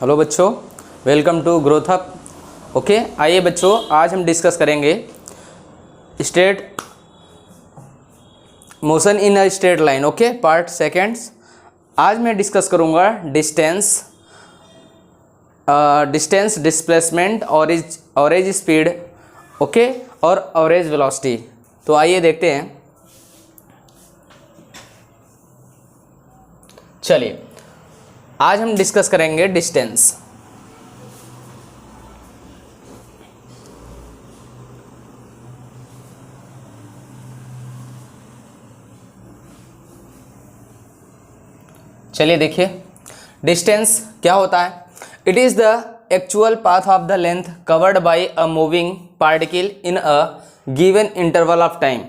Hello बच्चों, welcome to growth up. Okay, आइए बच्चों, आज हम डिस्कस करेंगे straight motion in a straight line. Okay, part seconds. आज मैं डिस्कस करूंगा distance, displacement, average speed, okay, और ऑरेज वेलोसिटी। तो आइए देखते हैं। चलिए, आज हम डिस्कस करेंगे डिस्टेंस। चलिए देखिए, डिस्टेंस क्या होता है। It is the actual path of the length covered by a moving particle in a given interval of time.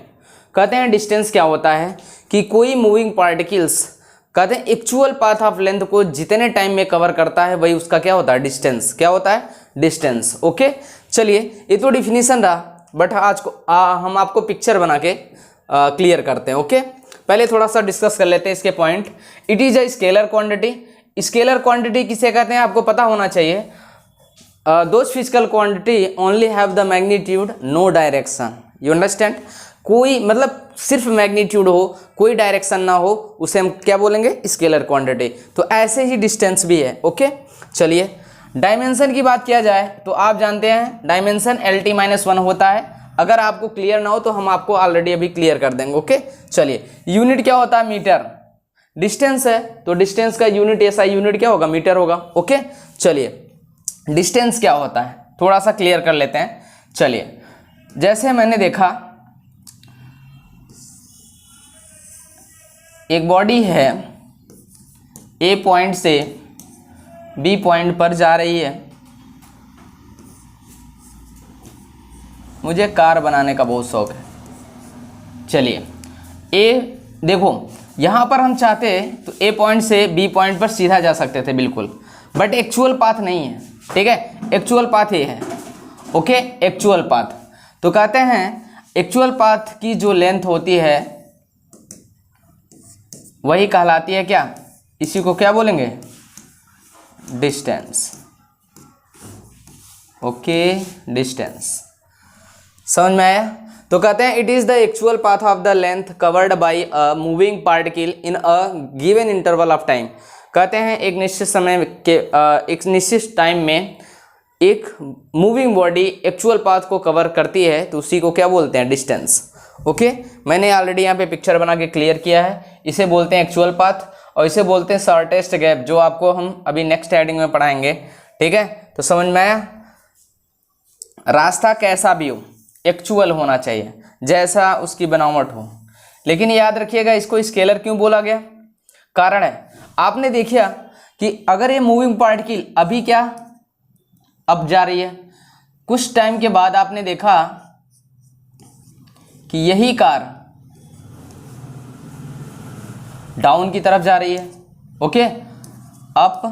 कहते हैं डिस्टेंस क्या होता है कि कोई मूविंग पार्टिकल्स, कहते हैं एक्चुअल पाथ ऑफ लेंथ को जितने टाइम में कवर करता है वही उसका क्या होता है, डिस्टेंस। क्या होता है, डिस्टेंस। ओके, चलिए, ये तो डिफिनीशन रहा, बट आज को हम आपको पिक्चर बना के क्लियर करते हैं। ओके, पहले थोड़ा सा डिस्कस कर लेते हैं इसके point. It is a scalar quantity. Scalar quantity किसे कहते हैं आपको पता होना चाहिए। Those physical quantity only have the magnitude, no direction. You understand. कोई मतलब सिर्फ मैग्नीट्यूड हो, कोई डायरेक्शन ना हो, उसे हम क्या बोलेंगे, स्केलर क्वांटिटी। तो ऐसे ही डिस्टेंस भी है। ओके, चलिए, डायमेंशन की बात किया जाए तो आप जानते हैं डायमेंशन LT-1 होता है। अगर आपको क्लियर ना हो तो हम आपको ऑलरेडी अभी क्लियर कर देंगे। ओके, चलिए, यूनिट क्या होता है, मीटर। डिस्टेंस है तो डिस्टेंस का यूनिट, ऐसा यूनिट क्या होगा, मीटर होगा। ओके, चलिए, डिस्टेंस क्या होता है थोड़ा सा क्लियर कर लेते हैं। चलिए, जैसे मैंने देखा एक बॉडी है, ए पॉइंट से बी पॉइंट पर जा रही है। मुझे कार बनाने का बहुत शौक है। चलिए, ए देखो, यहाँ पर हम चाहते तो ए पॉइंट से बी पॉइंट पर सीधा जा सकते थे बिल्कुल, बट एक्चुअल पाथ नहीं है। ठीक है, एक्चुअल पाथ ये है। ओके, एक्चुअल पाथ तो कहते हैं एक्चुअल पाथ की जो लेंथ होती है वही कहलाती है क्या, इसी को क्या बोलेंगे, डिस्टेंस। ओके, डिस्टेंस समझ में आया। तो कहते हैं it is the actual path of the length covered by a moving particle in a given interval of time. कहते हैं एक निश्चित समय के एक निश्चित टाइम में एक मूविंग बॉडी एक्चुअल पाथ को कवर करती है तो उसी को क्या बोलते हैं, डिस्टेंस। ओके, मैंने ऑलरेडी यहाँ पे पिक्चर बना के क्लियर किया है। इसे बोलते हैं एक्चुअल पाथ और इसे बोलते हैं शॉर्टेस्ट गैप, जो आपको हम अभी नेक्स्ट हेडिंग में पढ़ाएंगे। ठीक है, तो समझ में आया। रास्ता कैसा भी हो, एक्चुअल होना चाहिए, जैसा उसकी बनावट हो। लेकिन याद रखिएगा, इसको स्केलर क्यों बोला गया, कारण है, आपने देखा कि अगर ये मूविंग पार्टिकल अभी क्या, अब जा रही है, कुछ टाइम के बाद आपने देखा कि यही कार डाउन की तरफ जा रही है। Okay, up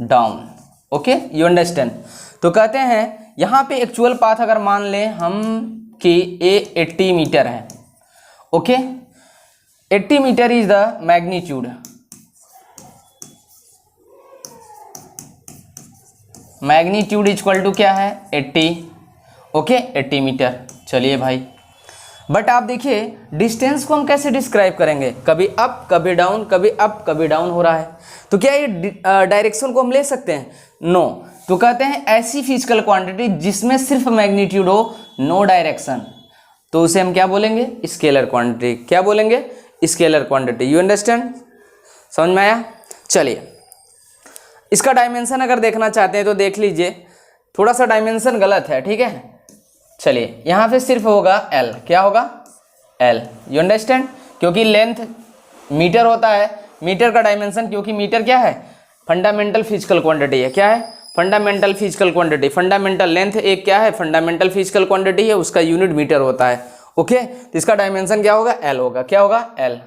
down. Okay, you understand. तो कहते हैं यहाँ पे एक्चुअल पाथ अगर मान लें हम कि ए 80 मीटर है। Okay, 80 metre is the magnitude. Magnitude equal to क्या है, 80। Okay, 80 metre. चलिए भाई, बट आप देखिए डिस्टेंस को हम कैसे डिस्क्राइब करेंगे, कभी अप कभी डाउन, कभी अप कभी डाउन हो रहा है। तो क्या ये डायरेक्शन को हम ले सकते हैं, नो। तो कहते हैं ऐसी फिजिकल क्वांटिटी जिसमें सिर्फ मैग्नीट्यूड हो, नो डायरेक्शन, तो उसे हम क्या बोलेंगे, स्केलर क्वांटिटी। क्या बोलेंगे, स्केलर क्वांटिटी। यू अंडरस्टैंड, समझ में आया। चलिए, इसका डायमेंशन अगर देखना चाहते हैं तो देख लीजिए, थोड़ा सा डायमेंशन गलत है। ठीक है, चलिए, यहाँ पे सिर्फ होगा L। क्या होगा, L। यू अंडरस्टैंड, क्योंकि लेंथ मीटर होता है, मीटर का डायमेंशन, क्योंकि मीटर क्या है, फंडामेंटल फिजिकल क्वांटिटी है। क्या है, fundamental physical quantity. Fundamental length एक क्या है, फंडामेंटल फिजिकल क्वांटिटी है, उसका यूनिट मीटर होता है। ओके, तो इसका डायमेंशन क्या होगा, L होगा। क्या होगा, L।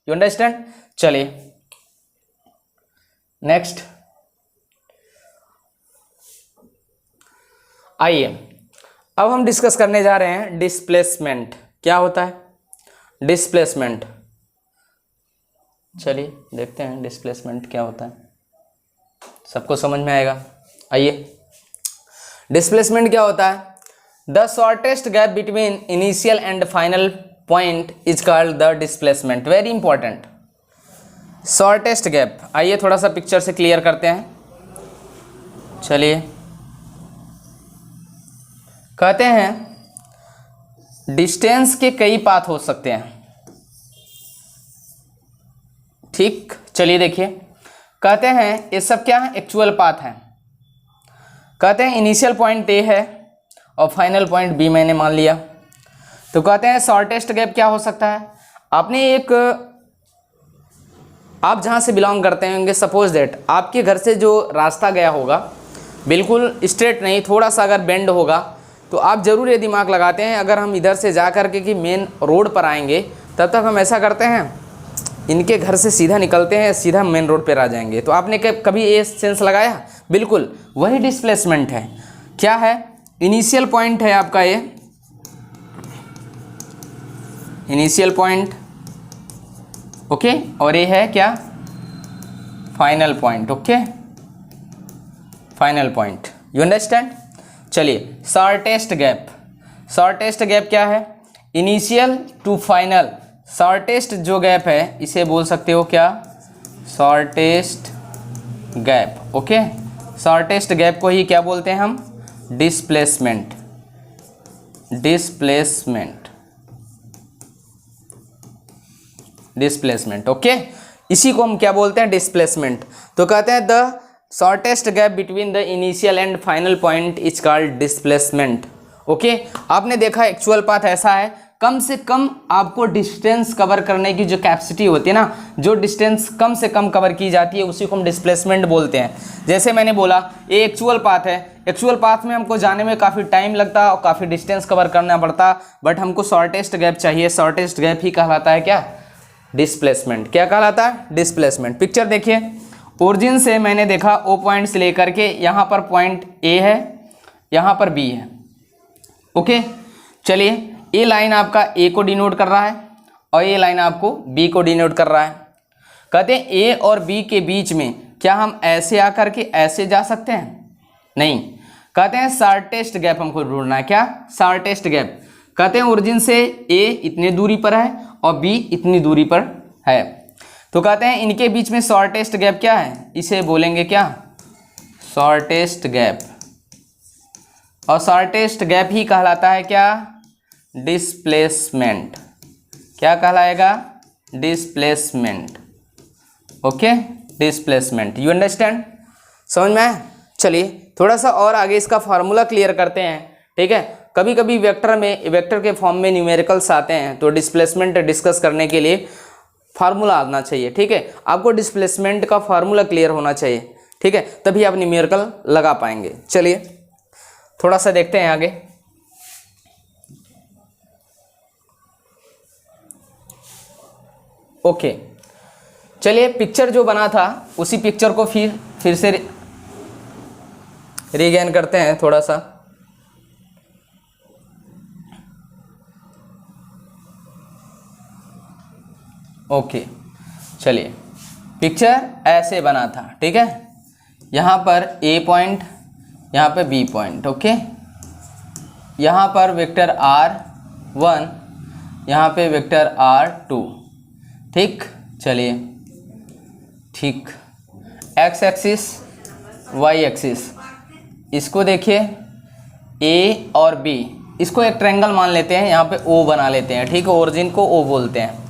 You understand. चलिए नेक्स्ट, आइए अब हम डिस्कस करने जा रहे हैं डिस्प्लेसमेंट। क्या होता है, डिस्प्लेसमेंट। चलिए देखते हैं डिस्प्लेसमेंट क्या होता है। सबको समझ में आएगा। आइए, डिस्प्लेसमेंट क्या होता है? The shortest gap between initial and final point is called the displacement. Very important, shortest gap. आइए थोड़ा सा पिक्चर से क्लियर करते हैं। चलिए, कहते हैं डिस्टेंस के कई पाथ हो सकते हैं। ठीक, चलिए देखिए, कहते हैं ये सब क्या है? एक्चुअल पाथ है। कहते हैं इनिशियल पॉइंट ए है और फाइनल पॉइंट बी मैंने मान लिया। तो कहते हैं शॉर्टेस्ट गैप क्या हो सकता है? आपने एक, आप जहाँ से बिलोंग करते होंगे, सपोज दैट आपके घर से जो रास्ता गया होगा बिल्कुल स्ट्रेट नहीं, थोड़ा सा अगर बेंड होगा, तो आप ज़रूर ये दिमाग लगाते हैं अगर हम इधर से जा कर के कि मेन रोड पर आएंगे, तब तक हम ऐसा करते हैं इनके घर से सीधा निकलते हैं, सीधा मेन रोड पर आ जाएंगे। तो आपने कभी ये सेंस लगाया? बिल्कुल वही डिस्प्लेसमेंट है। क्या है? इनिशियल पॉइंट है आपका ये, इनिशियल पॉइंट, ओके, और ये है क्या? Final point. Okay, final point, you understand. चलिए, शॉर्टेस्ट गैप, शॉर्टेस्ट गैप क्या है? Initial to final. शॉर्टेस्ट जो गैप है इसे बोल सकते हो क्या? Shortest gap. Okay, shortest gap को ही क्या बोलते हैं हम? डिस्प्लेसमेंट। Displacement, displacement. ओके, इसी को हम क्या बोलते हैं? डिस्प्लेसमेंट। तो कहते हैं the shortest gap between the initial and final point is called displacement. Okay, आपने देखा एक्चुअल पाथ ऐसा है, कम से कम आपको डिस्टेंस कवर करने की जो कैपेसिटी होती है ना, जो डिस्टेंस कम से कम कवर की जाती है, उसी को हम डिस्प्लेसमेंट बोलते हैं। जैसे मैंने बोला ये एक्चुअल पाथ है, एक्चुअल पाथ में हमको जाने में काफ़ी टाइम लगता और काफ़ी डिस्टेंस कवर करना पड़ता, बट हमको शॉर्टेस्ट गैप चाहिए। शॉर्टेस्ट गैप ही कहलाता है क्या? डिस्प्लेसमेंट। क्या कहलाता है? डिस्प्लेसमेंट। पिक्चर देखिए, ओरिजिन से मैंने देखा ओ पॉइंट से लेकर के यहाँ पर पॉइंट ए है, यहाँ पर बी है। ओके, चलिए, ये लाइन आपका ए को डिनोट कर रहा है और ये लाइन आपको बी को डिनोट कर रहा है। कहते हैं ए और बी के बीच में क्या हम ऐसे आकर के ऐसे जा सकते हैं? नहीं। कहते हैं शॉर्टेस्ट गैप हमको ढूंढना है। क्या? Shortest gap. कहते हैं ओरिजिन से ए इतनी दूरी पर है और बी इतनी दूरी पर है, तो कहते हैं इनके बीच में शॉर्टेस्ट गैप क्या है? इसे बोलेंगे क्या? Shortest gap. और शॉर्टेस्ट गैप ही कहलाता है क्या? डिस्प्लेसमेंट। क्या कहलाएगा? Displacement. Okay, displacement, you understand, समझ में आया? चलिए थोड़ा सा और आगे इसका फार्मूला क्लियर करते हैं। ठीक है, कभी कभी वेक्टर के फॉर्म में न्यूमेरिकल्स आते हैं, तो डिस्प्लेसमेंट डिस्कस करने के लिए फार्मूला आना चाहिए। ठीक है, आपको डिस्प्लेसमेंट का फार्मूला क्लियर होना चाहिए। ठीक है, तभी आप न्यूमेरिकल लगा पाएंगे। चलिए थोड़ा सा देखते हैं आगे। ओके, चलिए पिक्चर जो बना था उसी पिक्चर को फिर से रीगेन करते हैं थोड़ा सा। ओके, चलिए पिक्चर ऐसे बना था। ठीक है, यहाँ पर ए पॉइंट, यहाँ पे बी पॉइंट। ओके, यहाँ पर वेक्टर r1, यहाँ पे वेक्टर r2। ठीक, चलिए ठीक, x एक्सिस y एक्सिस, इसको देखिए a और b, इसको एक ट्रायंगल मान लेते हैं, यहाँ पे o बना लेते हैं। ठीक है, ओरिजिन को o बोलते हैं।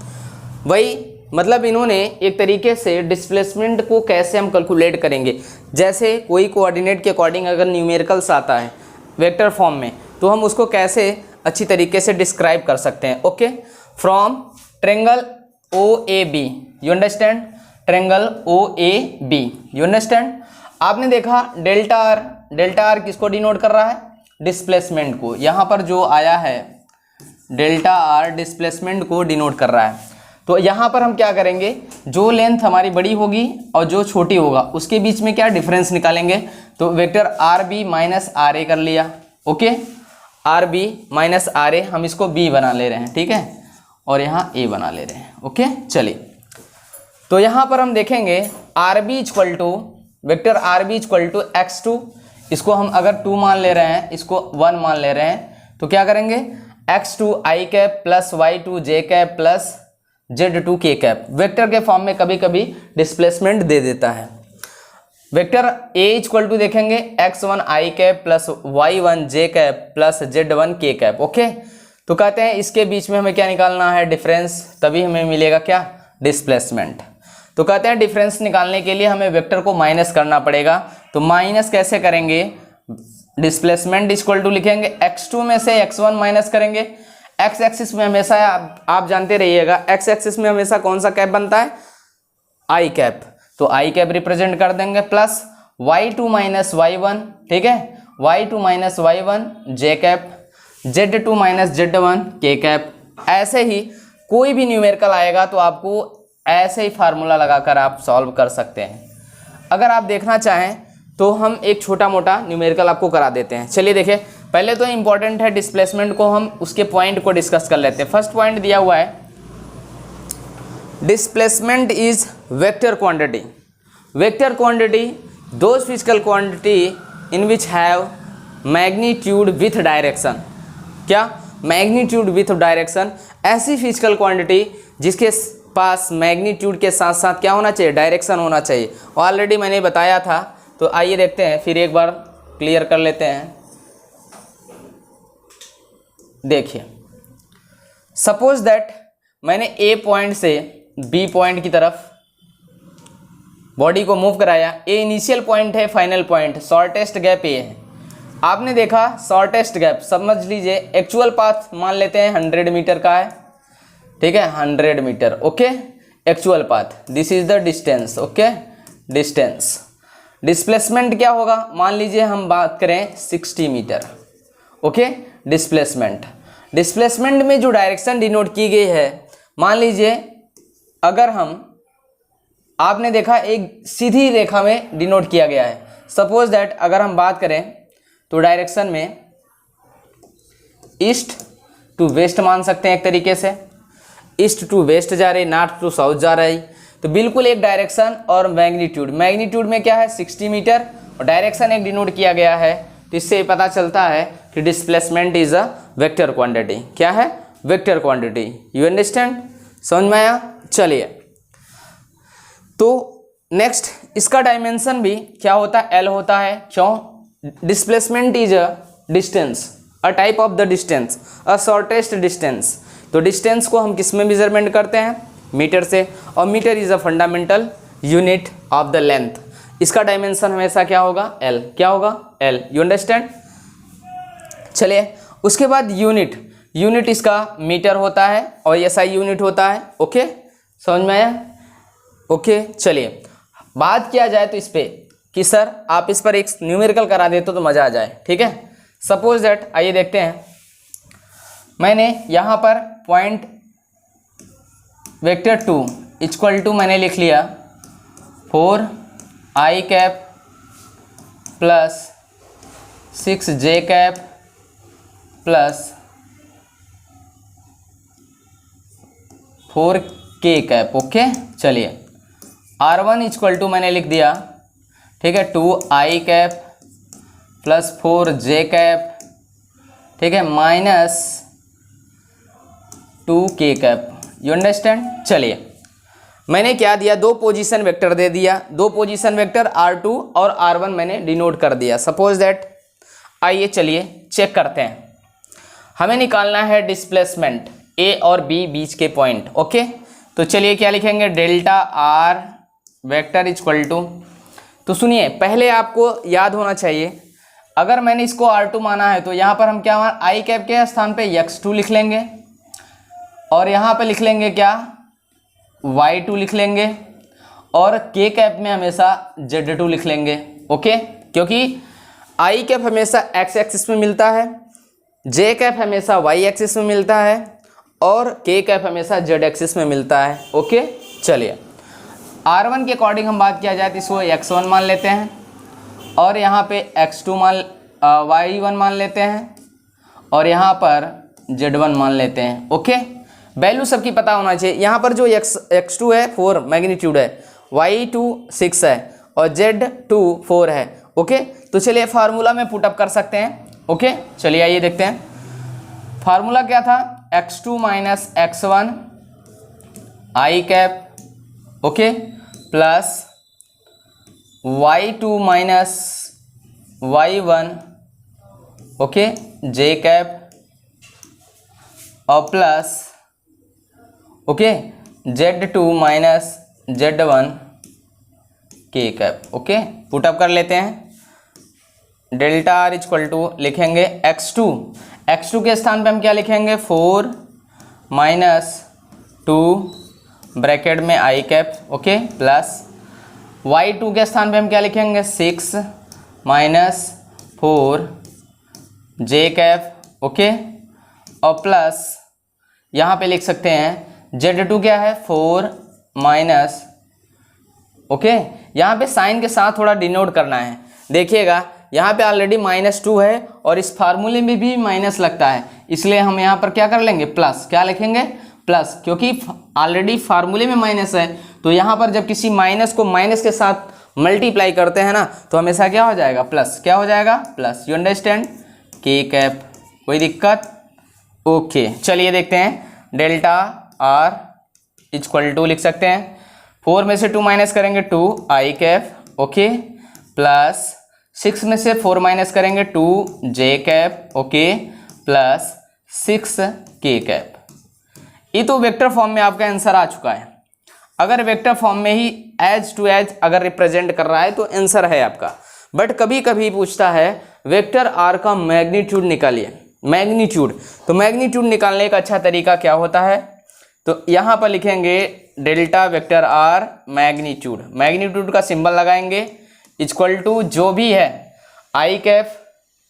वही मतलब इन्होंने एक तरीके से डिस्प्लेसमेंट को कैसे हम कैलकुलेट करेंगे, जैसे कोई कोऑर्डिनेट के अकॉर्डिंग अगर न्यूमेरिकल्स आता है वेक्टर फॉर्म में, तो हम उसको कैसे अच्छी तरीके से डिस्क्राइब कर सकते हैं। Okay, from triangle OAB, you understand, triangle OAB, you understand. आपने देखा डेल्टा आर किसको डिनोट कर रहा है? डिस्प्लेसमेंट को। यहाँ पर जो आया है डेल्टा आर डिस्प्लेसमेंट को डिनोट कर रहा है। तो यहाँ पर हम क्या करेंगे, जो लेंथ हमारी बड़ी होगी और जो छोटी होगा उसके बीच में क्या डिफरेंस निकालेंगे। तो वेक्टर RB माइनस RA कर लिया। ओके, RB माइनस RA, हम इसको B बना ले रहे हैं। ठीक है, और यहाँ A बना ले रहे हैं। ओके, चलिए तो यहाँ पर हम देखेंगे RB equal to vector R B equal to x2, इसको हम अगर 2 मान ले रहे हैं, इसको 1 मान ले रहे हैं, तो क्या करेंगे x2 i cap plus y2 j cap plus z2 k cap. Vector के फॉर्म में कभी कभी डिस्प्लेसमेंट दे देता है। वेक्टर a इक्वल टू देखेंगे x1 i cap plus y1 j cap plus z1 k cap. Okay, तो कहते हैं इसके बीच में हमें क्या निकालना है, डिफरेंस, तभी हमें मिलेगा क्या, डिस्प्लेसमेंट। तो कहते हैं डिफरेंस निकालने के लिए हमें वेक्टर को माइनस करना पड़ेगा। तो माइनस कैसे करेंगे, डिस्प्लेसमेंट इक्वल टू लिखेंगे x2 में से x1 माइनस करेंगे। x एक्सिस में हमेशा आप जानते रहिएगा, x एक्सिस में हमेशा कौन सा कैप बनता है, i कैप, तो i कैप रिप्रेजेंट कर देंगे प्लस y2 माइनस y1, ठीक है, y2 minus y1 j cap, z2 minus z1 k cap. ऐसे ही कोई भी न्यूमेरिकल आएगा तो आपको ऐसे ही फार्मूला लगाकर आप सॉल्व कर सकते हैं। अगर आप देखना चाहें तो हम एक छोटा मोटा न्यूमेरिकल आपको करा देते हैं। चलिए देखिए, पहले तो इम्पॉर्टेंट है डिस्प्लेसमेंट को, हम उसके पॉइंट को डिस्कस कर लेते हैं। फर्स्ट पॉइंट दिया हुआ है, displacement is vector quantity. Vector quantity those physical quantity in which have magnitude with direction. क्या, मैग्नीट्यूड विथ डायरेक्शन, ऐसी फिजिकल क्वांटिटी जिसके पास मैग्नीट्यूड के साथ साथ क्या होना चाहिए, डायरेक्शन होना चाहिए। ऑलरेडी मैंने बताया था, तो आइए देखते हैं, फिर एक बार क्लियर कर लेते हैं। देखिए, सपोज दैट मैंने ए पॉइंट से बी पॉइंट की तरफ बॉडी को मूव कराया। ए इनिशियल पॉइंट है, फाइनल पॉइंट, शॉर्टेस्ट गैप ए है। आपने देखा शॉर्टेस्ट गैप, समझ लीजिए एक्चुअल पाथ मान लेते हैं 100 मीटर का है, ठीक है, 100 metre. Okay, actual path, this is the distance. Okay, distance. Displacement क्या होगा, मान लीजिए हम बात करें 60 मीटर। Okay, displacement. डिस्प्लेसमेंट में जो डायरेक्शन डिनोट की गई है, मान लीजिए अगर हम, आपने देखा एक सीधी रेखा में डिनोट किया गया है। सपोज दैट अगर हम बात करें तो डायरेक्शन में ईस्ट टू वेस्ट मान सकते हैं एक तरीके से, ईस्ट टू वेस्ट जा रही, नॉर्थ टू साउथ जा रही, तो बिल्कुल एक डायरेक्शन और मैग्नीट्यूड। मैग्नीट्यूड में क्या है 60 मीटर और डायरेक्शन एक डिनोट किया गया है, तो इससे पता चलता है कि displacement is a vector quantity. क्या है, वेक्टर क्वांटिटी। यू अंडरस्टैंड, समझ में आया। चलिए, तो नेक्स्ट इसका डायमेंशन भी क्या होता है, एल होता है। क्यों, displacement is a distance, a type of the distance, a shortest distance. तो डिस्टेंस को हम किस में मेजरमेंट करते हैं, मीटर से, और metre is a fundamental unit of the length. इसका डायमेंशन हमेशा क्या होगा, एल। क्या होगा, एल। You understand. चलिए, उसके बाद यूनिट, यूनिट इसका मीटर होता है और एसआई यूनिट होता है। ओके, समझ में आया। ओके, चलिए बात किया जाए तो इस पे कि सर आप इस पर एक न्यूमेरिकल करा देते तो मज़ा आ जाए, ठीक है। सपोज दैट, आइए देखते हैं, मैंने यहाँ पर पॉइंट वेक्टर 2 इक्वल टू मैंने लिख लिया 4 i cap plus 6 j cap plus 4 k cap. Okay, चलिए r1 इक्वल टू मैंने लिख दिया, ठीक है, 2 i cap plus 4 j cap, ठीक है, minus 2 k cap. You understand. चलिए, मैंने क्या दिया, दो पोजीशन वेक्टर दे दिया, दो पोजीशन वेक्टर r2 और r1 मैंने डिनोट कर दिया। सपोज दैट, आइए चलिए चेक करते हैं, हमें निकालना है डिस्प्लेसमेंट a और b बीच के पॉइंट। ओके, तो चलिए क्या लिखेंगे, delta r vector equal to, तो सुनिए पहले आपको याद होना चाहिए, अगर मैंने इसको r2 माना है तो यहाँ पर हम क्या मान, i कैप के स्थान पे x2 लिख लेंगे और यहाँ पे लिख लेंगे क्या, y2 लिख लेंगे और k कैप में हमेशा z2 लिख लेंगे। ओके, क्योंकि i कैप हमेशा x एक्सिस में मिलता है, j कैप हमेशा y एक्सिस में मिलता है और k कैप हमेशा z एक्सिस में मिलता है। ओके, चलिए r1 के अकॉर्डिंग हम बात किया जाए तो इसको x1 मान लेते हैं और यहाँ पे x2 y1 मान लेते हैं और यहाँ पर z1 मान लेते हैं। ओके, वैल्यू सबकी पता होना चाहिए। यहाँ पर जो x2 है 4 मैग्नीट्यूड है, y2 6 है और Z2 4 है। ओके, तो चलिए फार्मूला में पुटअप कर सकते हैं। ओके, चलिए आइए देखते हैं फार्मूला क्या था, x2 minus x1 I cap, okay, plus y2 minus y1, okay, J cap, और plus okay Z2 minus Z1 K cap. Okay, put up कर लेते हैं। डेल्टा आर इक्वल टू लिखेंगे x2 के स्थान पे हम क्या लिखेंगे 4 माइनस 2 ब्रैकेट में आई कैप, ओके, प्लस y2 के स्थान पे हम क्या लिखेंगे 6 माइनस 4 जे कैप, ओके, और प्लस यहाँ पे लिख सकते हैं Z2 क्या है 4 माइनस, ओके, यहाँ पे साइन के साथ थोड़ा डिनोट करना है। देखिएगा यहाँ पे ऑलरेडी -2 है और इस फार्मूले में भी माइनस लगता है, इसलिए हम यहाँ पर क्या कर लेंगे प्लस, क्या लिखेंगे प्लस, क्योंकि ऑलरेडी फार्मूले में माइनस है। तो यहाँ पर जब किसी माइनस को माइनस के साथ मल्टीप्लाई करते हैं ना तो हमेशा क्या हो जाएगा प्लस, क्या हो जाएगा प्लस। यू अंडरस्टैंड, के कैप, कोई दिक्कत? ओके, चलिए देखते हैं। डेल्टा आर इक्वल टू लिख सकते हैं 4 में से 2 माइनस करेंगे 2 आई कैप, ओके, प्लस 6 में से 4 माइनस करेंगे 2 J cap, okay, plus 6 K cap. ये तो वेक्टर फॉर्म में आपका आंसर आ चुका है। अगर वेक्टर फॉर्म में ही एज टू एज अगर रिप्रेजेंट कर रहा है तो आंसर है आपका। बट कभी कभी पूछता है वेक्टर आर का मैग्नीट्यूड निकालिए, मैग्नीट्यूड। तो मैग्नीट्यूड निकालने का अच्छा तरीका क्या होता है, तो यहाँ पर लिखेंगे delta vector R magnitude. Magnitude का सिंबल लगाएंगे इक्वल टू जो भी है आई कैप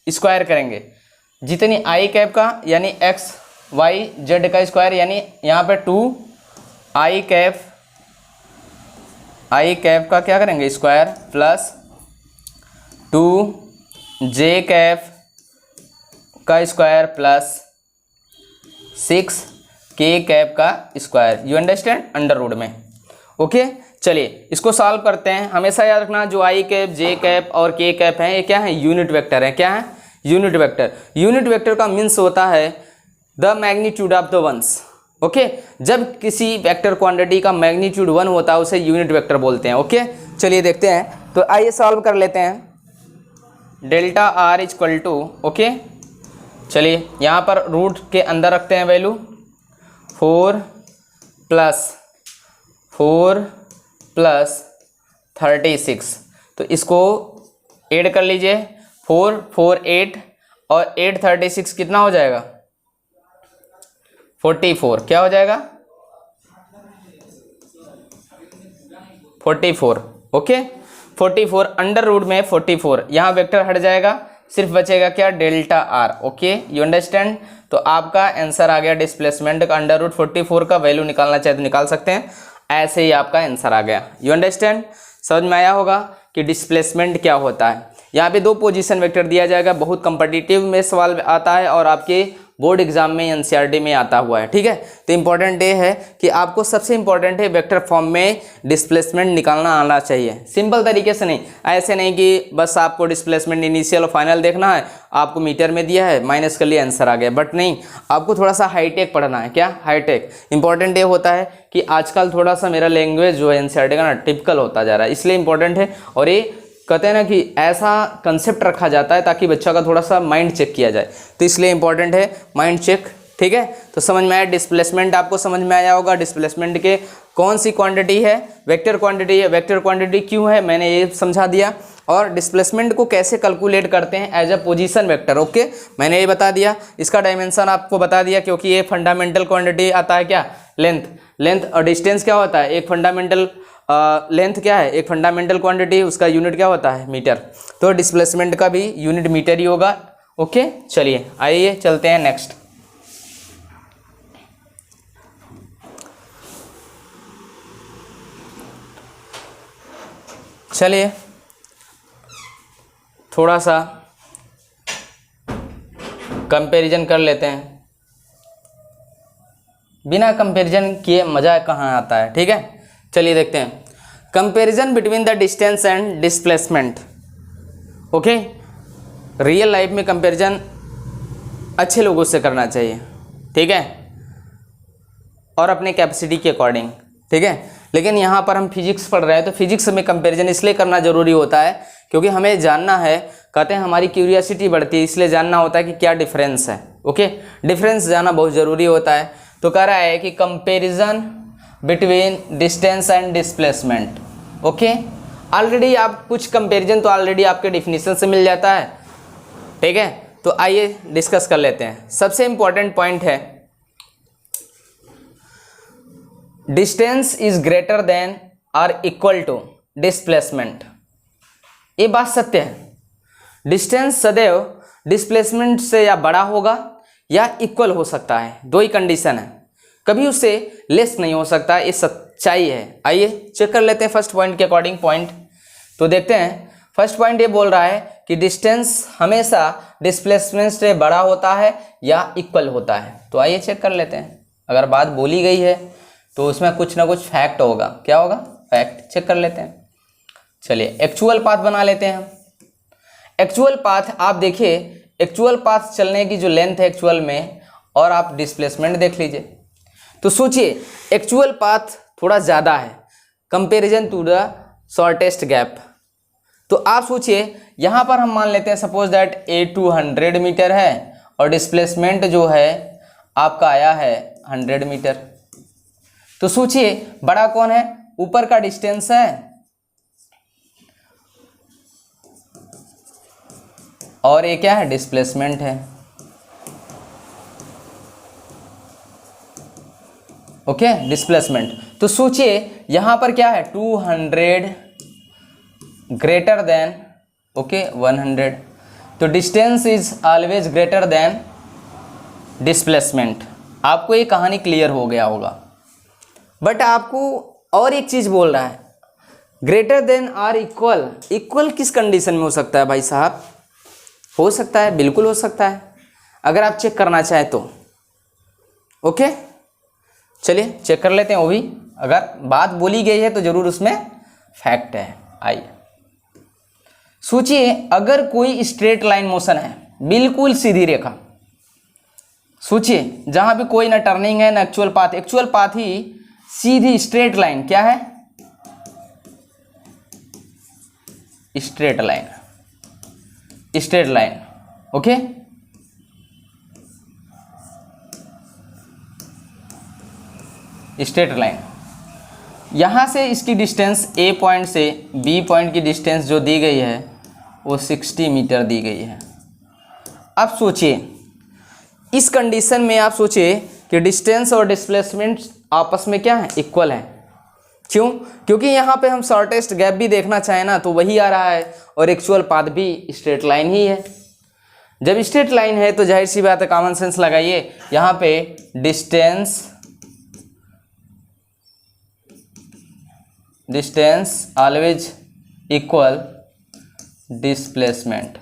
स्क्वायर करेंगे, जितनी आई कैप का यानी एक्स वाई जेड का स्क्वायर, यानी यहाँ पे 2 आई कैप का क्या करेंगे स्क्वायर, प्लस 2 जे कैप का स्क्वायर, प्लस 6 के कैप का square. You understand, under root में। ओके, चलिए इसको सॉल्व करते हैं। हमेशा याद रखना जो आई कैप, जे कैप और के कैप हैं ये क्या है, यूनिट वेक्टर है। क्या है, यूनिट वेक्टर। यूनिट वेक्टर का मीन्स होता है the magnitude of the ones. Okay, जब किसी वेक्टर क्वांटिटी का मैग्नीट्यूड 1 होता है उसे यूनिट वेक्टर बोलते हैं। ओके, चलिए देखते हैं। तो आइए सॉल्व कर लेते हैं। Delta R equal to, okay, चलिए यहाँ पर रूट के अंदर रखते हैं वैल्यू 4 प्लस 36। तो इसको ऐड कर लीजिए, 4 4 8 और 8 36 कितना हो जाएगा 44। क्या हो जाएगा 44। ओके, 44 अंडर रूट में 44, यहाँ वेक्टर हट जाएगा, सिर्फ बचेगा क्या delta R. Okay, you understand. तो आपका आंसर आ गया डिस्प्लेसमेंट का अंडर रूट 44 का वैल्यू निकालना चाहे तो निकाल सकते हैं। ऐसे ही आपका आंसर आ गया। यू अंडरस्टैंड, समझ में आया होगा कि डिस्प्लेसमेंट क्या होता है। यहाँ पे 2 पोजीशन वेक्टर दिया जाएगा, बहुत कंपटीटिव में सवाल आता है और आपके बोर्ड एग्जाम में एनसीईआरटी में आता हुआ है। ठीक है, तो इंपॉर्टेंट ये है कि आपको सबसे इंपॉर्टेंट है वेक्टर फॉर्म में डिस्प्लेसमेंट निकालना आना चाहिए, सिंपल तरीके से नहीं। ऐसे नहीं कि बस आपको डिस्प्लेसमेंट इनिशियल और फाइनल देखना है, आपको मीटर में दिया है माइनस कर लिया आंसर आ गया, बट नहीं, आपको थोड़ा सा हाईटेक पढ़ना है। क्या हाईटेक? इंपॉर्टेंट ये होता है कि आजकल थोड़ा सा मेरा लैंग्वेज जो है एनसीईआरटी का ना टिपिकल होता जा रहा है, इसलिए इंपॉर्टेंट है। और ये कहते हैं ना कि ऐसा कंसेप्ट रखा जाता है ताकि बच्चा का थोड़ा सा माइंड चेक किया जाए, तो इसलिए इंपॉर्टेंट है माइंड चेक। ठीक है, तो समझ में आया डिस्प्लेसमेंट, आपको समझ में आया होगा डिस्प्लेसमेंट के कौन सी क्वांटिटी है, वेक्टर क्वांटिटी है। वेक्टर क्वांटिटी क्यों है मैंने ये समझा दिया, और डिस्प्लेसमेंट को कैसे कैलकुलेट करते हैं as a position vector. Okay, मैंने ये बता दिया, इसका डायमेंशन आपको बता दिया, क्योंकि ये फंडामेंटल क्वांटिटी आता है क्या, लेंथ और डिस्टेंस क्या होता है, एक फंडामेंटल लेंथ क्या है, एक फंडामेंटल क्वांटिटी, उसका यूनिट क्या होता है मीटर, तो डिस्प्लेसमेंट का भी यूनिट मीटर ही होगा। ओके, चलिए आइए चलते हैं नेक्स्ट। चलिए थोड़ा सा कंपैरिजन कर लेते हैं, बिना कंपैरिजन किए मज़ा कहाँ आता है। ठीक है, चलिए देखते हैं। Comparison between the distance and displacement. Okay, real life में कंपेरिजन अच्छे लोगों से करना चाहिए, ठीक है, और अपने कैपेसिटी के अकॉर्डिंग, ठीक है। लेकिन यहाँ पर हम फिजिक्स पढ़ रहे हैं तो फिजिक्स में कंपैरिजन इसलिए करना ज़रूरी होता है क्योंकि हमें जानना है, कहते हैं हमारी क्यूरियोसिटी बढ़ती है, इसलिए जानना होता है कि क्या डिफरेंस है। ओके, डिफरेंस जानना बहुत ज़रूरी होता है। तो कह रहा है कि comparison between distance and displacement. Okay, already आप कुछ कंपैरिजन तो ऑलरेडी आपके डिफिनीशन से मिल जाता है, ठीक है। तो आइए डिस्कस कर लेते हैं। सबसे इंपॉर्टेंट पॉइंट है डिस्टेंस इज ग्रेटर देन और इक्वल टू डिस्प्लेसमेंट। ये बात सत्य है, डिस्टेंस सदैव डिस्प्लेसमेंट से या बड़ा होगा या इक्वल हो सकता है, दो ही कंडीशन है, कभी उससे लेस नहीं हो सकता, ये सच्चाई है। आइए चेक कर लेते हैं फर्स्ट पॉइंट के अकॉर्डिंग पॉइंट। तो देखते हैं, फर्स्ट पॉइंट ये बोल रहा है कि डिस्टेंस हमेशा डिस्प्लेसमेंट से बड़ा होता है या इक्वल होता है। तो आइए चेक कर लेते हैं, अगर बात बोली गई है तो उसमें कुछ ना कुछ फैक्ट होगा। क्या होगा? फैक्ट। चेक कर लेते हैं। चलिए एक्चुअल पाथ बना लेते हैं हम। एक्चुअल पाथ आप देखिए, एक्चुअल पाथ चलने की जो लेंथ है एक्चुअल में, और आप डिस्प्लेसमेंट देख लीजिए, तो सोचिए एक्चुअल पाथ थोड़ा ज़्यादा है comparison to the shortest gap. तो आप सोचिए यहाँ पर हम मान लेते हैं सपोज दैट ए 200 मीटर है और डिस्प्लेसमेंट जो है आपका आया है 100 मीटर। तो सोचिए बड़ा कौन है? ऊपर का डिस्टेंस है और ये क्या है? डिस्प्लेसमेंट है। Okay, displacement. तो सोचिए यहां पर क्या है? 200 ग्रेटर देन 100। तो distance is always greater than displacement. आपको ये कहानी क्लियर हो गया होगा। बट आपको और एक चीज बोल रहा है, ग्रेटर देन और इक्वल। इक्वल किस कंडीशन में हो सकता है भाई साहब? हो सकता है, बिल्कुल हो सकता है, अगर आप चेक करना चाहें तो। ओके, चलिए चेक कर लेते हैं वो भी। अगर बात बोली गई है तो जरूर उसमें फैक्ट है। आइए सोचिए, अगर कोई स्ट्रेट लाइन मोशन है, बिल्कुल सीधी रेखा, सोचिए जहां पे कोई ना टर्निंग है ना एक्चुअल पाथ, एक्चुअल पाथ ही सीधी स्ट्रेट लाइन। क्या है? Straight line, straight line. Okay, straight line. यहां से इसकी डिस्टेंस ए पॉइंट से बी पॉइंट की डिस्टेंस जो दी गई है वो 60 मीटर दी गई है। अब सोचिए इस कंडीशन में, आप सोचिए कि डिस्टेंस और डिस्प्लेसमेंट आपस में क्या है? इक्वल है। क्यों? क्योंकि यहाँ पे हम शॉर्टेस्ट गैप भी देखना चाहें ना तो वही आ रहा है, और एक्चुअल पाथ भी स्ट्रेट लाइन ही है। जब स्ट्रेट लाइन है तो जाहिर सी बात है, कॉमन सेंस लगाइए, यहाँ पे डिस्टेंस ऑलवेज इक्वल डिस्प्लेसमेंट।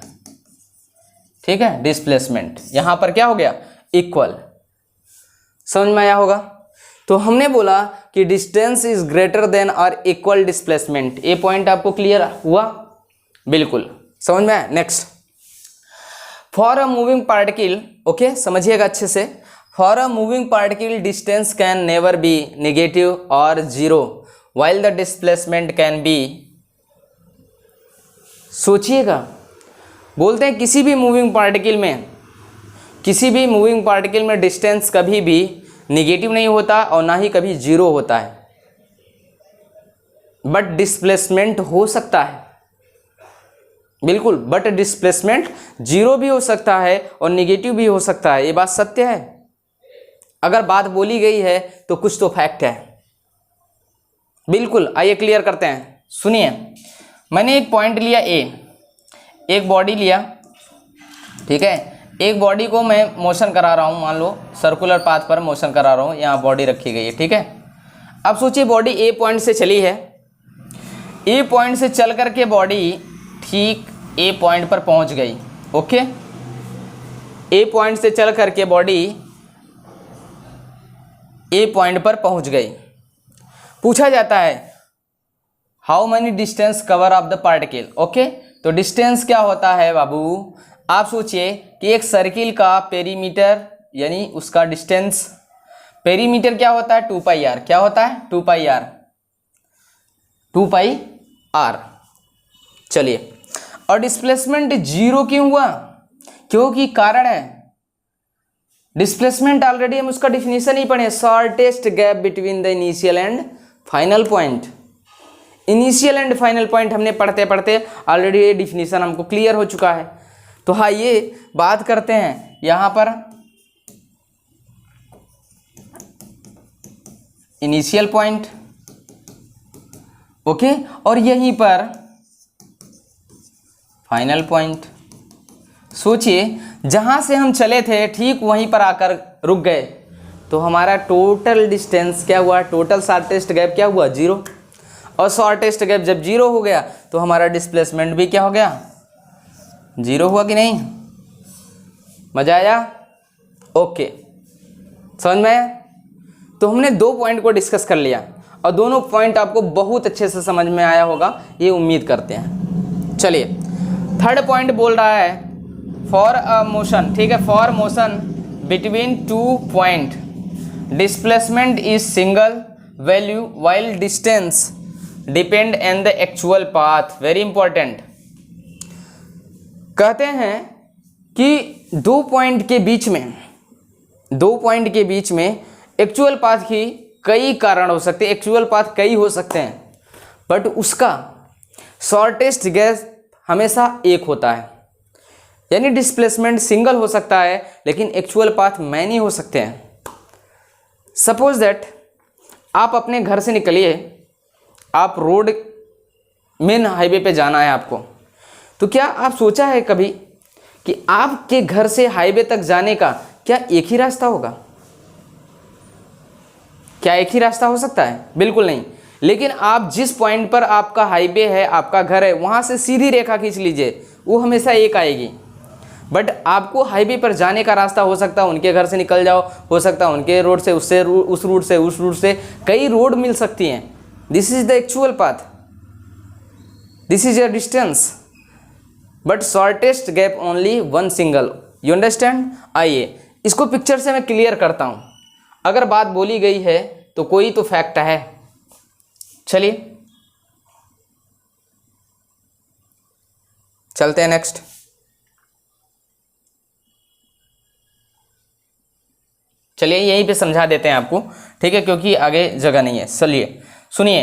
ठीक है, डिस्प्लेसमेंट यहाँ पर क्या हो गया? इक्वल। समझ में आया होगा? तो हमने बोला कि डिस्टेंस इज ग्रेटर देन और इक्वल डिस्प्लेसमेंट। ये पॉइंट आपको क्लियर हुआ? बिल्कुल समझ में आया। Next, for a moving particle, okay समझिएगा अच्छे से, for a moving particle distance can never be negative और zero while the displacement can be। सोचिएगा, बोलते हैं किसी भी मूविंग पार्टिकल में डिस्टेंस कभी भी निगेटिव नहीं होता और ना ही कभी जीरो होता है, बट डिस्प्लेसमेंट हो सकता है। बिल्कुल, बट डिस्प्लेसमेंट जीरो भी हो सकता है और निगेटिव भी हो सकता है। ये बात सत्य है। अगर बात बोली गई है तो कुछ तो फैक्ट है। बिल्कुल, आइए क्लियर करते हैं। सुनिए, मैंने एक पॉइंट लिया ए, एक बॉडी लिया, ठीक है, एक बॉडी को मैं मोशन करा रहा हूँ, मान लो सर्कुलर पाथ पर मोशन करा रहा हूँ, यहाँ बॉडी रखी गई है, ठीक है। अब सोचिए बॉडी ए पॉइंट से चली है, ए पॉइंट से चल करके बॉडी ठीक ए पॉइंट पर पहुँच गई। ओके, ए पॉइंट से चल करके बॉडी ए पॉइंट पर पहुँच गई। पूछा जाता है how many distance cover of the particle. Okay, तो डिस्टेंस क्या होता है बाबू, आप सोचिए कि एक सर्किल का पेरीमीटर यानी उसका डिस्टेंस, पेरीमीटर क्या होता है 2πr, क्या होता है 2πr, 2πr। चलिए, और डिस्प्लेसमेंट 0 क्यों हुआ, क्योंकि कारण है डिस्प्लेसमेंट, ऑलरेडी हम उसका डिफिनीशन ही पढ़े, shortest gap between the initial and final point. Initial and final point हमने पढ़ते पढ़ते ऑलरेडी ये डिफिनीशन हमको क्लियर हो चुका है। तो हाँ, ये बात करते हैं यहां पर इनिशियल पॉइंट, ओके, और यहीं पर फाइनल पॉइंट। सोचिए, जहां से हम चले थे ठीक वहीं पर आकर रुक गए, तो हमारा टोटल डिस्टेंस क्या हुआ, टोटल शॉर्टेस्ट गैप क्या हुआ 0, और शॉर्टेस्ट गैप जब 0 हो गया तो हमारा डिस्प्लेसमेंट भी क्या हो गया 0 हुआ कि नहीं। मजा आया, ओके, समझ में आया। तो हमने 2 पॉइंट को डिस्कस कर लिया और दोनों पॉइंट आपको बहुत अच्छे से समझ में आया होगा, ये उम्मीद करते हैं। चलिए, थर्ड पॉइंट बोल रहा है फॉर अ मोशन, ठीक है, for motion between 2 point displacement is single value while distance depend on the actual path. Very important, कहते हैं कि 2 पॉइंट के बीच में एक्चुअल पाथ की कई कारण हो सकते हैं, एक्चुअल पाथ कई हो सकते हैं, बट उसका शॉर्टेस्ट गैप हमेशा एक होता है। यानी डिस्प्लेसमेंट सिंगल हो सकता है लेकिन एक्चुअल पाथ मैनी हो सकते हैं। सपोज दैट आप अपने घर से निकलिए, आप रोड मेन हाईवे पे जाना है आपको, तो क्या आप सोचा है कभी कि आपके घर से हाईवे तक जाने का क्या एक ही रास्ता होगा? क्या एक ही रास्ता हो सकता है? बिल्कुल नहीं। लेकिन आप जिस पॉइंट पर आपका हाईवे है, आपका घर है, वहां से सीधी रेखा खींच लीजिए, वो हमेशा एक आएगी। बट आपको हाईवे पर जाने का रास्ता हो सकता है उनके घर से निकल जाओ, हो सकता है उनके रोड से उससे उस रूट से कई रोड मिल सकती हैं। This is the actual path, this is your distance, but shortest gap only one single. You understand? आइए इसको पिक्चर से मैं क्लियर करता हूं। अगर बात बोली गई है तो कोई तो फैक्ट है। चलिए चलते हैं नेक्स्ट। चलिए यहीं पे समझा देते हैं आपको, ठीक है, क्योंकि आगे जगह नहीं है। चलिए सुनिए,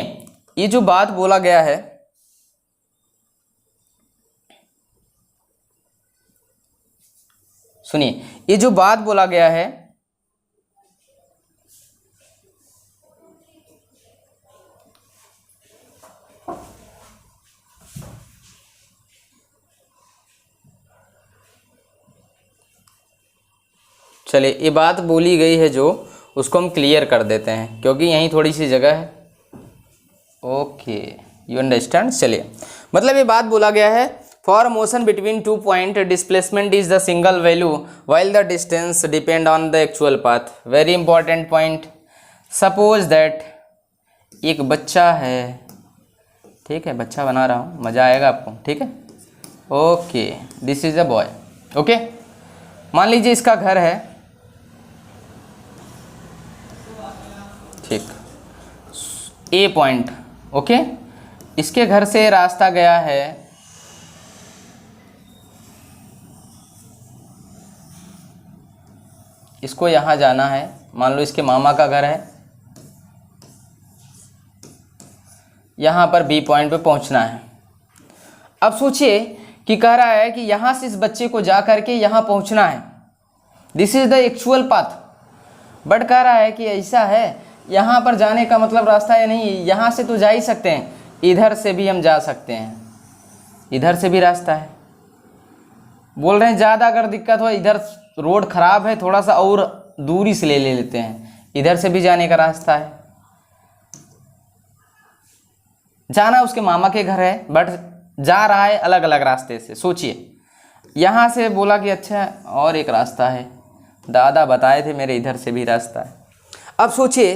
ये जो बात बोला गया है, सुनिए, ये जो बात बोला गया है, चलिए ये बात बोली गई है जो, उसको हम क्लियर कर देते हैं क्योंकि यहीं थोड़ी सी जगह है। Okay, you understand. चलिए, मतलब ये बात बोला गया है for motion between 2 point displacement is the single value while the distance depend on the actual path. Very important point. Suppose that एक बच्चा है, ठीक है, बच्चा बना रहा हूँ, मज़ा आएगा आपको, ठीक है। Okay, this is a boy. Okay, मान लीजिए इसका घर है, ठीक, ए पॉइंट। ओके, इसके घर से रास्ता गया है इसको यहाँ जाना है, मान लो इसके मामा का घर है, यहाँ पर बी पॉइंट पे पहुँचना है। अब सोचिए कि कह रहा है कि यहाँ से इस बच्चे को जा करके यहाँ पहुँचना है, this is the actual path. But कह रहा है कि ऐसा है, यहाँ पर जाने का मतलब रास्ता है नहीं, यहाँ से तो जा ही सकते हैं, इधर से भी हम जा सकते हैं, इधर से भी रास्ता है। बोल रहे हैं ज़्यादा अगर दिक्कत हो, इधर रोड ख़राब है, थोड़ा सा और दूरी से ले लेते हैं, इधर से भी जाने का रास्ता है। जाना उसके मामा के घर है बट जा रहा है अलग अलग रास्ते से। सोचिए, यहाँ से बोला कि अच्छा और एक रास्ता है, दादा बताए थे मेरे इधर से भी रास्ता है। अब सोचिए,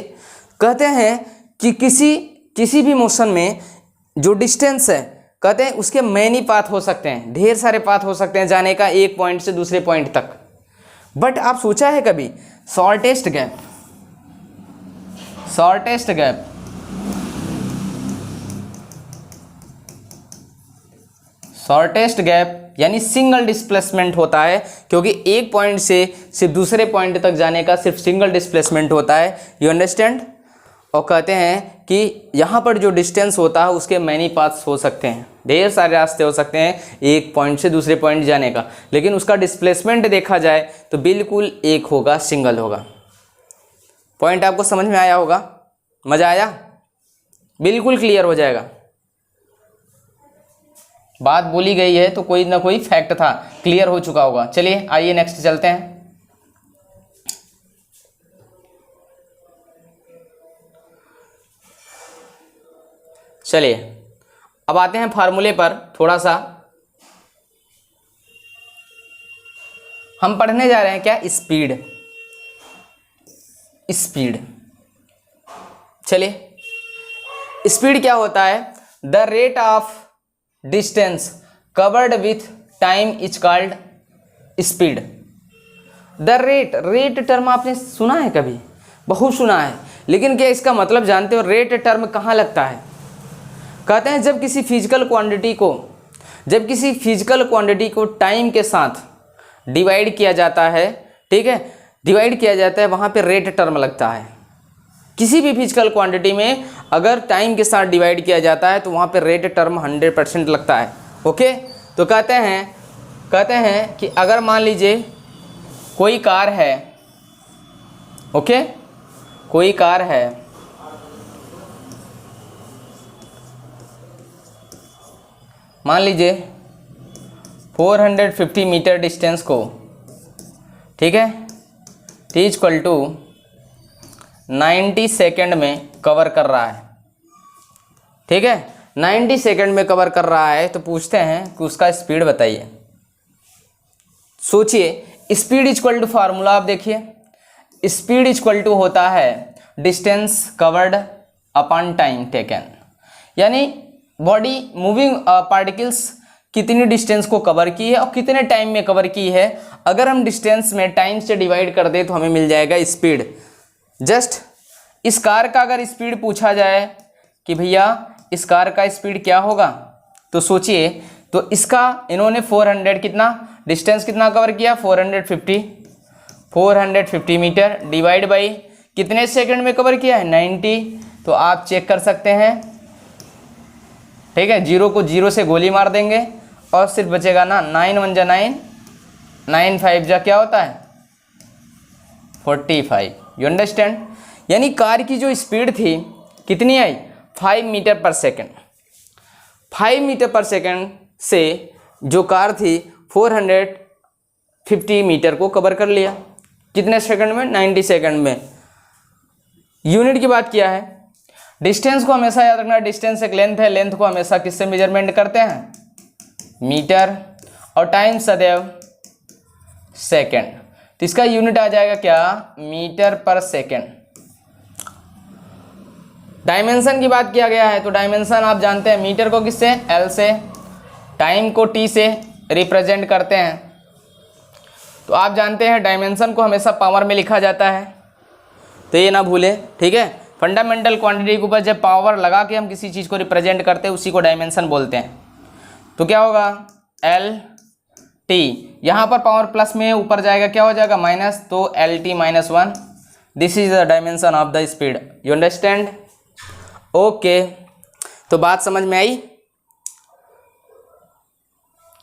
कहते हैं कि किसी भी मोशन में जो डिस्टेंस है कहते हैं उसके मैनी पाथ हो सकते हैं, ढेर सारे पाथ हो सकते हैं जाने का एक पॉइंट से दूसरे पॉइंट तक। बट आप सोचा है कभी shortest gap, shortest gap shortest gap यानी सिंगल डिस्प्लेसमेंट होता है, क्योंकि एक पॉइंट से सिर्फ दूसरे पॉइंट तक जाने का सिर्फ सिंगल डिस्प्लेसमेंट होता है। You understand. और कहते हैं कि यहाँ पर जो डिस्टेंस होता है उसके मैनी पाथ्स हो सकते हैं, ढेर सारे रास्ते हो सकते हैं एक पॉइंट से दूसरे पॉइंट जाने का, लेकिन उसका डिस्प्लेसमेंट देखा जाए तो बिल्कुल एक होगा, सिंगल होगा। पॉइंट आपको समझ में आया होगा, मज़ा आया, बिल्कुल क्लियर हो जाएगा। बात बोली गई है तो कोई ना कोई फैक्ट था, क्लियर हो चुका होगा। चलिए आइए नेक्स्ट चलते हैं। चलिए अब आते हैं फार्मूले पर। थोड़ा सा हम पढ़ने जा रहे हैं क्या, स्पीड। स्पीड, चलिए स्पीड क्या होता है, the rate of distance covered with time is called speed. The rate, rate term आपने सुना है कभी, बहुत सुना है, लेकिन क्या इसका मतलब जानते हो रेट टर्म कहाँ लगता है? कहते हैं जब किसी फिजिकल क्वांटिटी को टाइम के साथ डिवाइड किया जाता है, ठीक है, डिवाइड किया जाता है, वहाँ पे रेट टर्म लगता है। किसी भी फिजिकल क्वांटिटी में अगर टाइम के साथ डिवाइड किया जाता है तो वहाँ पे रेट टर्म 100% लगता है। ओके, तो कहते हैं कि अगर मान लीजिए कोई कार है, ओके, कोई कार है, मान लीजिए 450 मीटर डिस्टेंस को, ठीक है, टी इक्वल टू 90 सेकेंड में कवर कर रहा है, ठीक है, 90 सेकेंड में कवर कर रहा है, तो पूछते हैं कि उसका स्पीड बताइए। सोचिए स्पीड इक्वल टू फार्मूला आप देखिए, स्पीड इक्वल टू होता है distance covered upon time taken, यानी बॉडी मूविंग पार्टिकल्स कितनी डिस्टेंस को कवर की है और कितने टाइम में कवर की है। अगर हम डिस्टेंस में टाइम से डिवाइड कर दें तो हमें मिल जाएगा स्पीड। जस्ट इस कार का अगर स्पीड पूछा जाए कि भैया इस कार का स्पीड क्या होगा, तो सोचिए, तो इसका इन्होंने 400 कितना डिस्टेंस कितना कवर किया, 450 मीटर डिवाइड बाई कितने सेकंड में कवर किया है, 90। तो आप चेक कर सकते हैं, ठीक है, जीरो को जीरो से गोली मार देंगे और सिर्फ बचेगा ना 9 1 जा 9, 9 5 जा क्या होता है 45। You understand. यानी कार की जो स्पीड थी कितनी आई, 5 metre per second. 5 metre per second से जो कार थी 450 मीटर को कवर कर लिया, कितने सेकंड में, 90 सेकंड में। यूनिट की बात किया है, डिस्टेंस को हमेशा याद रखना, डिस्टेंस एक लेंथ है, लेंथ को हमेशा किससे मेजरमेंट करते हैं, मीटर, और टाइम सदैव सेकंड। तो इसका यूनिट आ जाएगा क्या, मीटर पर सेकंड। डायमेंशन की बात किया गया है, तो डायमेंशन आप जानते हैं, मीटर को किससे, एल से, टाइम को टी से रिप्रेजेंट करते हैं। तो आप जानते हैं डायमेंशन को हमेशा पावर में लिखा जाता है, तो ये ना भूले, ठीक है। फंडामेंटल क्वांटिटी के ऊपर जब पावर लगा के हम किसी चीज़ को रिप्रेजेंट करते हैं उसी को डायमेंशन बोलते हैं। तो क्या होगा, एल टी, यहाँ पर पावर प्लस में ऊपर जाएगा, क्या हो जाएगा माइनस, तो L T -1। This is the dimension of the speed. You understand. Okay, तो बात समझ में आई,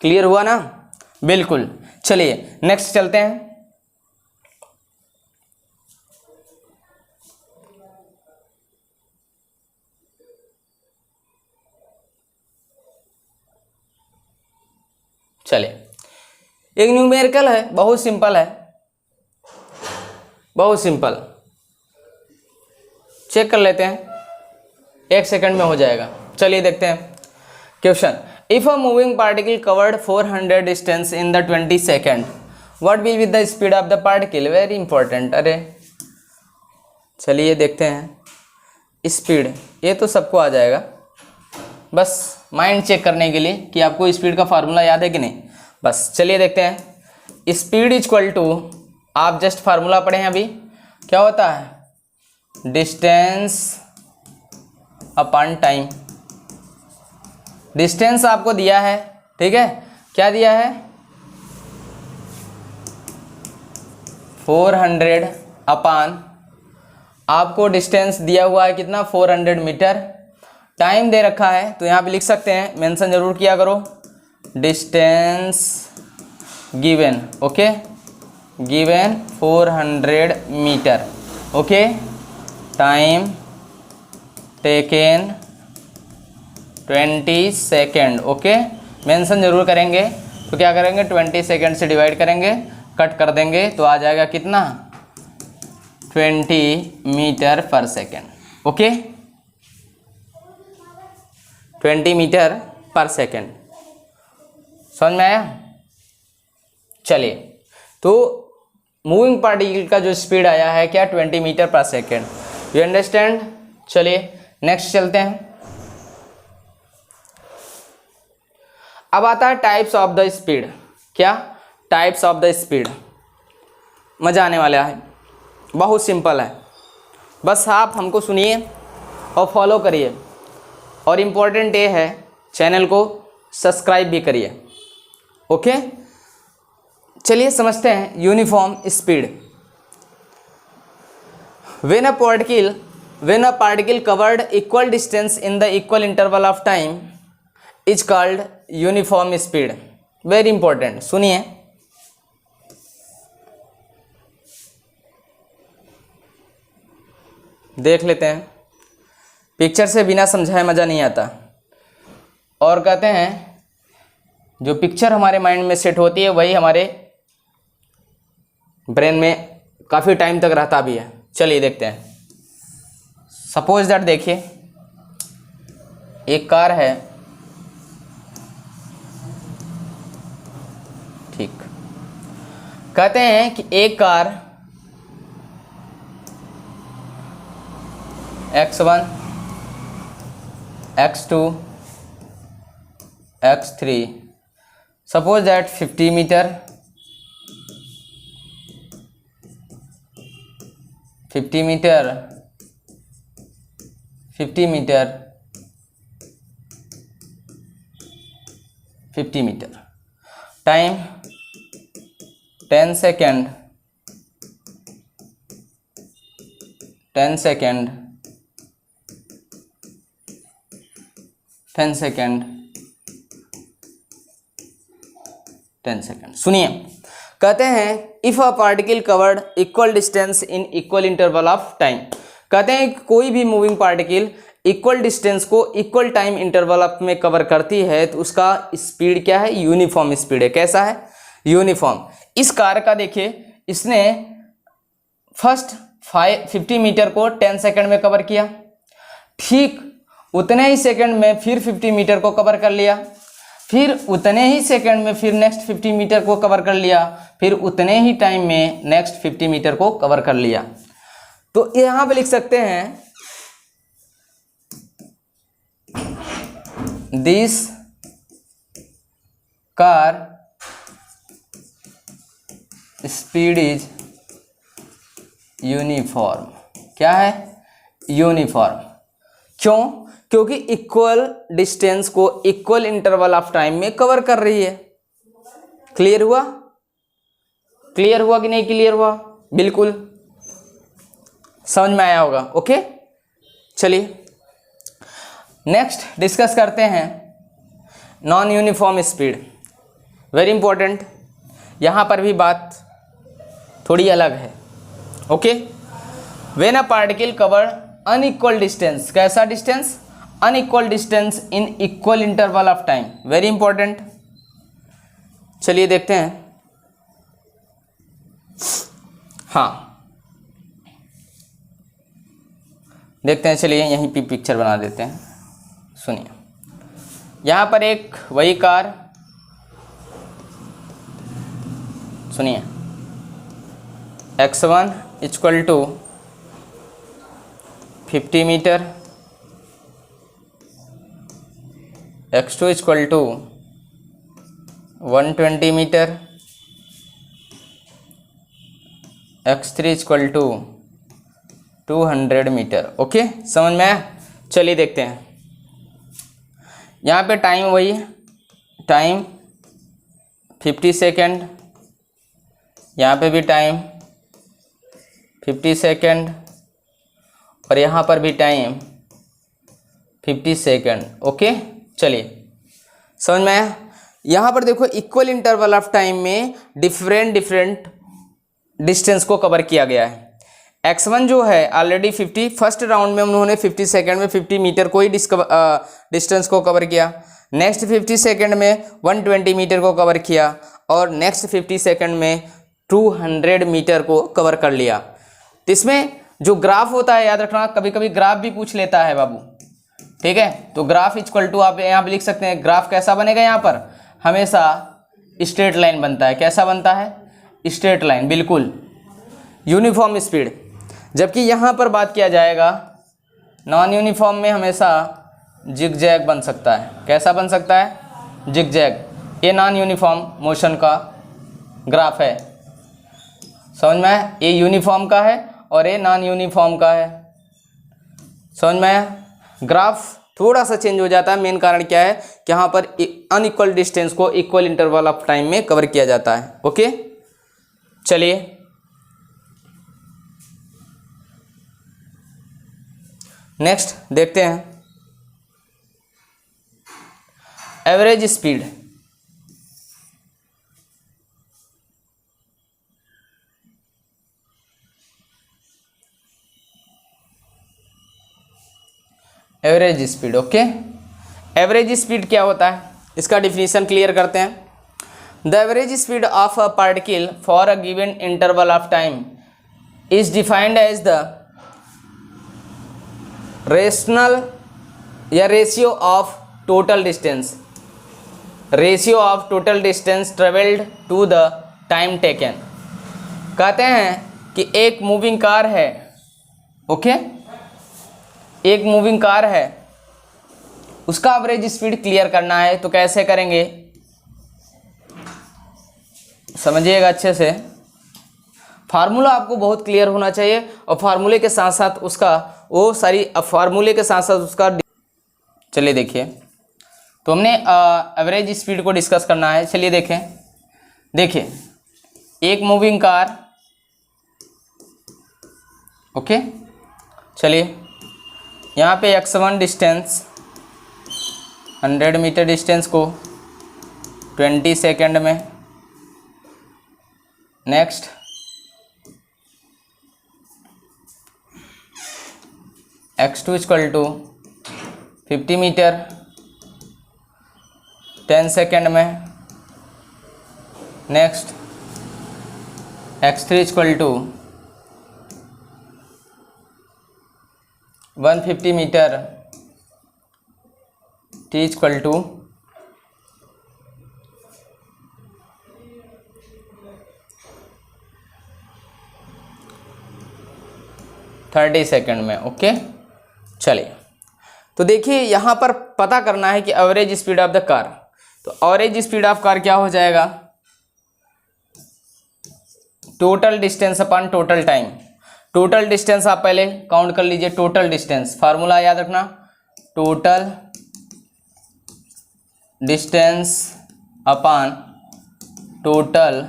क्लियर हुआ ना, बिल्कुल। चलिए नेक्स्ट चलते हैं। चलिए एक न्यूमेरिकल है, बहुत सिंपल है, बहुत सिंपल, चेक कर लेते हैं, 1 सेकंड में हो जाएगा। चलिए देखते हैं question. If a moving particle covered 400 distance in the 20 second, what will be the speed of the particle. Very important. अरे चलिए देखते हैं स्पीड, ये तो सबको आ जाएगा, बस माइंड चेक करने के लिए कि आपको स्पीड का फार्मूला याद है कि नहीं। बस चलिए देखते हैं। स्पीड इक्वल टू, आप जस्ट फार्मूला पढ़े हैं अभी, क्या होता है, डिस्टेंस अपॉन टाइम। डिस्टेंस आपको दिया है, ठीक है, क्या दिया है, 400 अपॉन, आपको डिस्टेंस दिया हुआ है कितना, 400 मीटर। टाइम दे रखा है तो यहाँ पे लिख सकते हैं, मेंशन जरूर किया करो, distance given, okay, given 400 metre, okay, time taken 20 second, okay, mention जरूर करेंगे। तो क्या करेंगे, 20 सेकेंड से डिवाइड करेंगे, कट कर देंगे तो आ जाएगा कितना, 20 metre per second, okay, 20 metre per second. समझ में आया? चलिए, तो मूविंग पार्टिकल का जो स्पीड आया है क्या, 20 metre per second. You understand? चलिए नेक्स्ट चलते हैं। अब आता है टाइप्स ऑफ द स्पीड। क्या, टाइप्स ऑफ द स्पीड। मजा आने वाला है, बहुत सिंपल है, बस आप हमको सुनिए और फॉलो करिए। और इम्पोर्टेंट ये है, चैनल को सब्सक्राइब भी करिए, ओके। चलिए समझते हैं uniform speed. When a particle covered equal distance in the equal interval of time is called uniform speed. Very important, सुनिए। देख लेते हैं, पिक्चर से बिना समझाए मज़ा नहीं आता। और कहते हैं जो पिक्चर हमारे माइंड में सेट होती है वही हमारे ब्रेन में काफ़ी टाइम तक रहता भी है। चलिए देखते हैं। सपोज दैट, देखिए एक कार है, ठीक, कहते हैं कि एक car X1, X2, X3, suppose that 50 metre, 50 metre, 50 metre, 50 metre, time 10 second, 10 second, 10 second, 10 second. सुनिए, कहते हैं if a particle covered equal distance in equal interval of time. कहते हैं कि कोई भी मूविंग पार्टिकल इक्वल डिस्टेंस को इक्वल टाइम इंटरवल में कवर करती है तो उसका स्पीड क्या है, यूनिफॉर्म स्पीड है। कैसा है, यूनिफॉर्म। इस कार का देखिए, इसने फर्स्ट 50 मीटर को 10 सेकेंड में कवर किया, ठीक उतने ही सेकंड में फिर 50 मीटर को कवर कर लिया, फिर उतने ही सेकंड में फिर नेक्स्ट 50 मीटर को कवर कर लिया, फिर उतने ही टाइम में नेक्स्ट 50 मीटर को कवर कर लिया। तो यहां पे लिख सकते हैं this car speed is uniform. क्या है, यूनिफॉर्म। क्यों, क्योंकि इक्वल डिस्टेंस को इक्वल इंटरवल ऑफ टाइम में कवर कर रही है। क्लियर हुआ, क्लियर हुआ कि नहीं क्लियर हुआ, बिल्कुल समझ में आया होगा, ओके। चलिए नेक्स्ट डिस्कस करते हैं non uniform speed. Very important, यहाँ पर भी बात थोड़ी अलग है, okay. When a particle cover unequal distance, कैसा distance, unequal distance in equal interval of time. Very important, चलिए देखते हैं। हाँ देखते हैं, चलिए यहीं पे पिक्चर बना देते हैं। सुनिए, यहाँ पर एक वही कार, सुनिए, X1 equal to 50 metre, x2 equal to 120 metre, x3 equal to 200 metre. Okay, समझ में आया? चलिए देखते हैं। यहाँ पे टाइम वही, टाइम 50 सेकेंड, यहाँ पे भी टाइम 50 सेकेंड, और यहाँ पर भी टाइम 50 सेकेंड। ओके, चलिए समझ में आया? यहाँ पर देखो इक्वल इंटरवल ऑफ टाइम में डिफरेंट डिस्टेंस को कवर किया गया है। x1 जो है ऑलरेडी 50, फर्स्ट राउंड में उन्होंने 50 सेकेंड में 50 मीटर को ही डिस्टेंस को कवर किया। नेक्स्ट 50 सेकेंड में 120 मीटर को कवर किया, और नेक्स्ट 50 सेकेंड में 200 मीटर को कवर कर लिया। तो इसमें जो ग्राफ होता है, याद रखना, कभी कभी ग्राफ भी पूछ लेता है बाबू, ठीक है? तो ग्राफ इक्वल टू आप यहाँ पे लिख सकते हैं, ग्राफ कैसा बनेगा? यहाँ पर हमेशा स्ट्रेट लाइन बनता है। कैसा बनता है? स्ट्रेट लाइन, बिल्कुल यूनिफॉर्म स्पीड। जबकि यहाँ पर बात किया जाएगा नॉन यूनिफॉर्म में हमेशा जिगजैग बन सकता है। कैसा बन सकता है? जिगजैग। ये नॉन यूनिफॉर्म मोशन का ग्राफ है, समझ में आया? ये यूनिफॉर्म का है और ये नॉन यूनिफॉर्म का है, समझ में आया? ग्राफ थोड़ा सा चेंज हो जाता है। मेन कारण क्या है कि यहाँ पर अनइक्वल डिस्टेंस को इक्वल इंटरवल ऑफ टाइम में कवर किया जाता है। ओके, चलिए नेक्स्ट देखते हैं। Average speed. Average speed, okay. Average speed क्या होता है, इसका डिफिनीशन क्लियर करते हैं। The average speed of a particle for a given interval of time is defined as the rational या ratio of total distance, ratio of total distance travelled to the time taken. कहते हैं कि एक moving car है, okay, एक moving car है, उसका average speed clear करना है। तो कैसे करेंगे, समझिएगा अच्छे से। फार्मूला आपको बहुत क्लियर होना चाहिए, और फार्मूले के साथ साथ उसका वो सारी फार्मूले के साथ साथ उसका, चलिए देखिए। तो हमने एवरेज स्पीड को डिस्कस करना है। चलिए देखें, देखिए एक मूविंग कार, ओके, चलिए यहाँ पे x1 डिस्टेंस 100 मीटर डिस्टेंस को 20 सेकेंड में, next x2 equal to 50 metre 10 second में, next x3 equal to 150 metre t equal to 30 second में, ओके। चलिए, तो देखिए यहाँ पर पता करना है कि average speed of the car. तो एवरेज स्पीड ऑफ कार क्या हो जाएगा, total distance upon total time. Total distance आप पहले काउंट कर लीजिए, टोटल डिस्टेंस, फार्मूला याद रखना, total distance upon total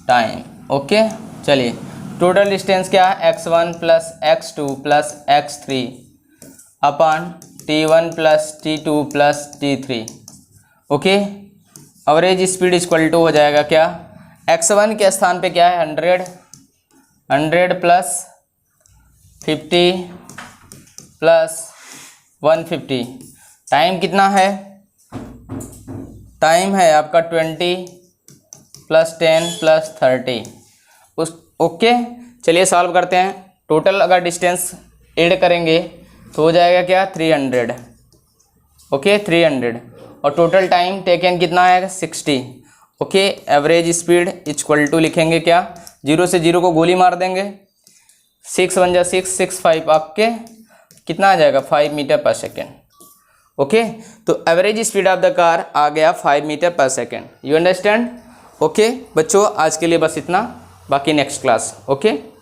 time, okay. चलिए, टोटल डिस्टेंस क्या है, x1 plus x2 plus x3 upon t1 plus t2 plus t3, okay. Average speed equal to हो जाएगा क्या, x1 के स्थान पे क्या है 100 प्लस 50 प्लस 150। टाइम कितना है, टाइम है आपका 20 प्लस 10 प्लस 30 उस, ओके। चलिए सॉल्व करते हैं। टोटल अगर डिस्टेंस ऐड करेंगे तो हो जाएगा क्या 300, ओके 300, और टोटल टाइम टेकन कितना है 60, okay. Average speed equal to लिखेंगे क्या, 0 से 0 को गोली मार देंगे, 6 1 जा 6 6 5 आपके कितना आ जाएगा 5 मीटर पर सेकेंड, ओके, तो average speed of the car आ गया 5 metre per second. You understand? Okay बच्चों, आज के लिए बस इतना, बाकी नेक्स्ट क्लास। ओके।